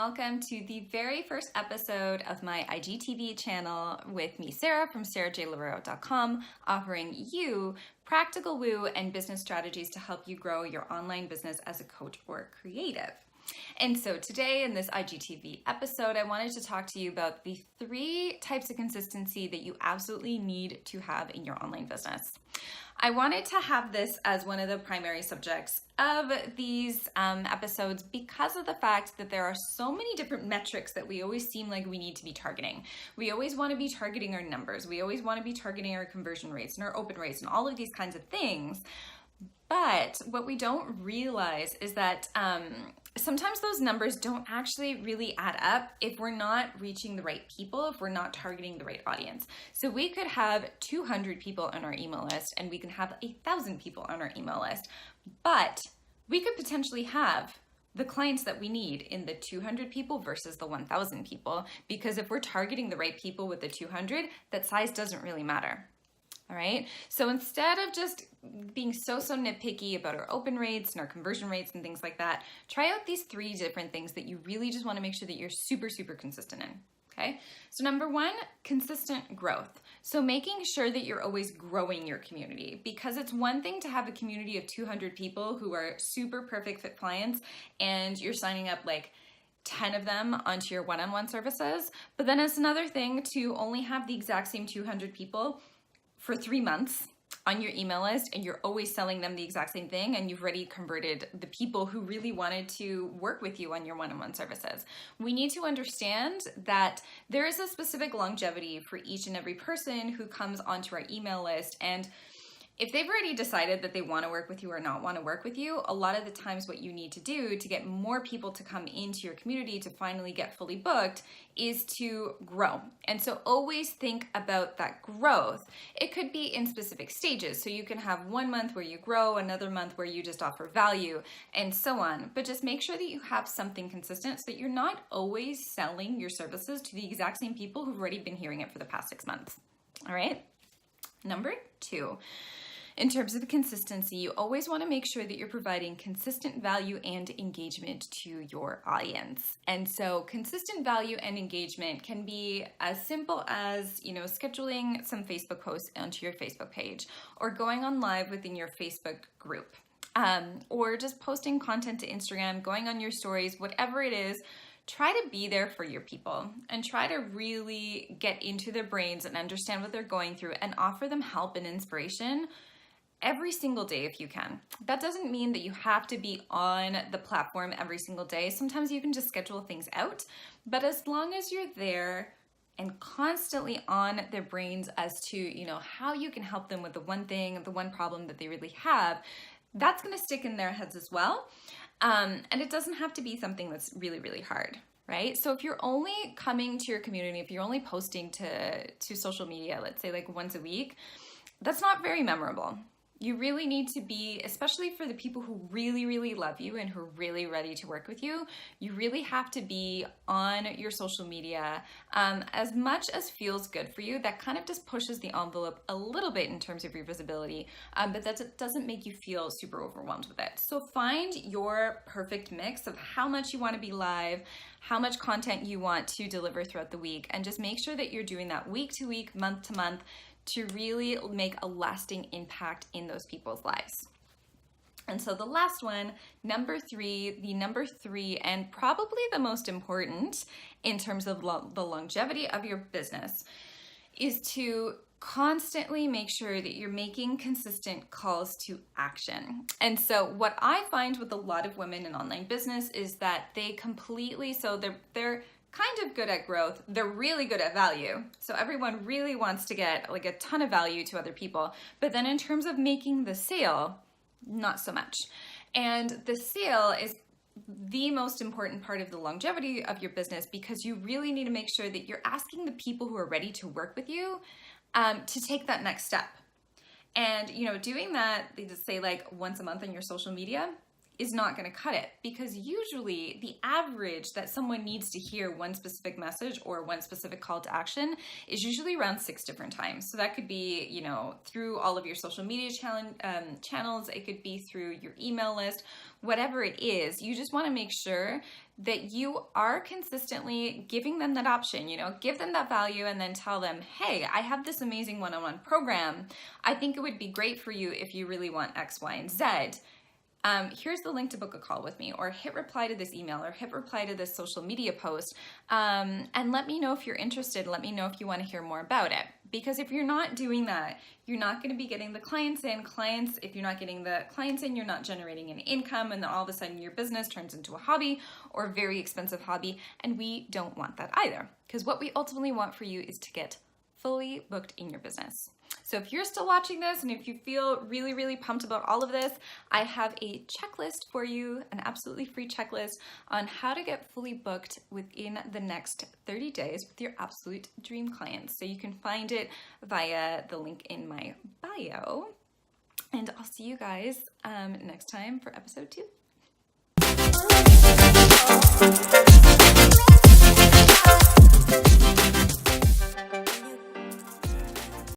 welcome to the very first episode of my IGTV channel with me, Sarah, from sarahjlavero.com, offering you practical woo and business strategies to help you grow your online business as a coach or creative. And so today in this IGTV episode, I wanted to talk to you about the 3 types of consistency that you absolutely need to have in your online business. I wanted to have this as one of the primary subjects of these episodes because of the fact that there are so many different metrics that we always seem like we need to be targeting. We always want to be targeting our numbers. We always want to be targeting our conversion rates and our open rates and all of these kinds of things. But what we don't realize is that sometimes those numbers don't actually really add up if we're not reaching the right people, if we're not targeting the right audience. So we could have 200 people on our email list and we can have 1,000 people on our email list, but we could potentially have the clients that we need in the 200 people versus the 1,000 people, because if we're targeting the right people with the 200, that size doesn't really matter. All right. So instead of just being so nitpicky about our open rates and our conversion rates and things like that, try out these 3 different things that you really just want to make sure that you're super consistent in. Okay. So number 1, consistent growth. So making sure that you're always growing your community, because it's one thing to have a community of 200 people who are super perfect fit clients and you're signing up like 10 of them onto your one-on-one services. But then it's another thing to only have the exact same 200 people for 3 months on your email list, and you're always selling them the exact same thing, and you've already converted the people who really wanted to work with you on your one-on-one services. We need to understand that there is a specific longevity for each and every person who comes onto our email list, and if they've already decided that they want to work with you or not want to work with you, a lot of the times what you need to do to get more people to come into your community to finally get fully booked is to grow. And so always think about that growth. It could be in specific stages. So you can have 1 month where you grow, another month where you just offer value, and so on. But just make sure that you have something consistent so that you're not always selling your services to the exact same people who've already been hearing it for the past 6 months. All right. Number 2. In terms of consistency, you always want to make sure that you're providing consistent value and engagement to your audience. And so consistent value and engagement can be as simple as, scheduling some Facebook posts onto your Facebook page, or going on live within your Facebook group, or just posting content to Instagram, going on your stories, whatever it is. Try to be there for your people and try to really get into their brains and understand what they're going through and offer them help and inspiration every single day if you can. That doesn't mean that you have to be on the platform every single day. Sometimes you can just schedule things out, but as long as you're there and constantly on their brains as to, how you can help them with the one thing, the one problem that they really have, that's going to stick in their heads as well. And it doesn't have to be something that's really hard, right? So if you're only coming to your community, if you're only posting to social media, let's say like once a week, that's not very memorable. You really need to be, especially for the people who really love you and who are really ready to work with you, you really have to be on your social media as much as feels good for you. That kind of just pushes the envelope a little bit in terms of your visibility, but that doesn't make you feel super overwhelmed with it. So find your perfect mix of how much you want to be live, how much content you want to deliver throughout the week, and just make sure that you're doing that week to week, month to month, to really make a lasting impact in those people's lives. And so the last one, number 3, and probably the most important in terms of the longevity of your business, is to constantly make sure that you're making consistent calls to action. And so what I find with a lot of women in online business is that they completely, so they're kind of good at growth. They're really good at value. So everyone really wants to get like a ton of value to other people. But then in terms of making the sale, not so much. And the sale is the most important part of the longevity of your business, because you really need to make sure that you're asking the people who are ready to work with you to take that next step. And, doing that, they just say like once a month on your social media is not going to cut it, because usually the average that someone needs to hear one specific message or one specific call to action is usually around 6 different times. So that could be, you know, through all of your social media channels, it could be through your email list, whatever it is. You just want to make sure that you are consistently giving them that option, you know, give them that value, and then tell them, hey, I have this amazing one-on-one program. I think it would be great for you if you really want X, Y, and Z. Here's the link to book a call with me, or hit reply to this email, or hit reply to this social media post, and let me know if you're interested. Let me know if you want to hear more about it. Because if you're not doing that, you're not going to be getting the clients in. If you're not getting the clients in, you're not generating any income, and then all of a sudden your business turns into a hobby, or a very expensive hobby, and we don't want that either. Because what we ultimately want for you is to get fully booked in your business. So if you're still watching this, and if you feel really, really pumped about all of this, I have a checklist for you, an absolutely free checklist on how to get fully booked within the next 30 days with your absolute dream clients. So you can find it via the link in my bio. And I'll see you guys next time for episode 2.